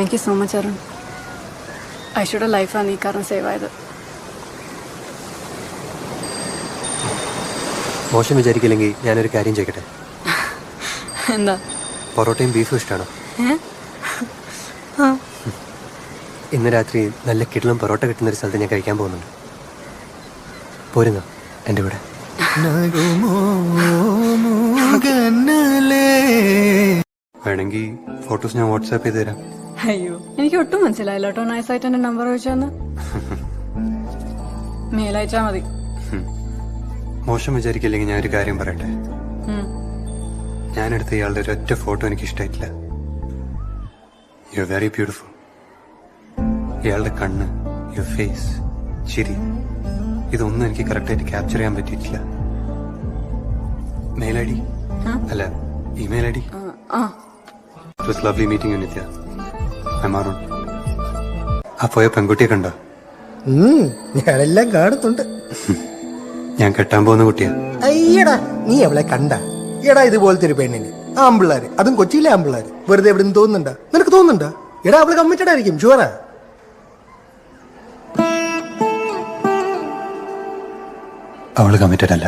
Thank you so much Arun. ഐഷയുടെ ലൈഫാണ് ഈ കാരണം സേവ് ആയത്. മോശം വിചാരിക്കില്ലെങ്കിൽ ഞാനൊരു കാര്യം ചെയ്യട്ടെ. എന്താ? പൊറോട്ടയും ബീഫും ഇഷ്ടമാണോ? ഇന്ന് രാത്രി നല്ല കിടലും പൊറോട്ട കിട്ടുന്ന ഒരു സ്ഥലത്ത് ഞാൻ കഴിക്കാൻ പോകുന്നുണ്ട്. പോരുന്നോ എൻ്റെ കൂടെ? വേണമെങ്കിൽ ഫോട്ടോസ് ഞാൻ വാട്സാപ്പ് ചെയ്ത് തരാം. അയ്യോ, എനിക്ക് ഒട്ടും മനസ്സിലായില്ല കേട്ടോ നൈസായിട്ട് എന്റെ നമ്പർ ചോദിച്ചോന്ന്. മെയിലയച്ചാ മതി. മോശം വിചാരിക്കില്ലെങ്കിൽ ഞാൻ ഒരു കാര്യം പറയട്ടെ. ഞാനെടുത്ത ഇയാളുടെ ഒരൊറ്റ ഫോട്ടോ എനിക്ക് ഇഷ്ടമായിട്ടില്ല. You are very beautiful. ഇയാളുടെ കണ്ണ്, യുവർ ഫേസ്, ചിരി, ഇതൊന്നും എനിക്ക് കറക്റ്റായിട്ട് ക്യാപ്ചർ ചെയ്യാൻ പറ്റിയിട്ടില്ല. മെയിൽ ഐ ഡി അല്ല, email I D. It was lovely meeting you Nithya. I am Arun. ആ പോയ പെൺകുട്ടിയെ കണ്ടോ? ഞാനെല്ലാം കാണുന്നുണ്ട്. ഞാൻ കെട്ടാൻ പോകുന്ന കുട്ടിയാ. അയ്യടാ, നീ അവളെ കണ്ട? എടാ, ഇതുപോലത്തെ ഒരു പെണ്ണിന് ആമ്പിള്ളാര്, അതും കൊച്ചിയിലെ ആമ്പിള്ളാര് വെറുതെ എവിടെ നിന്ന് തോന്നുന്നുണ്ടാ? നിനക്ക് തോന്നുന്നുണ്ടാ? എടാ, അവള് കമ്മിറ്റഡ് ആയിരിക്കും, ഷുവറാ. അവള് കമ്മിറ്റഡ് അല്ല.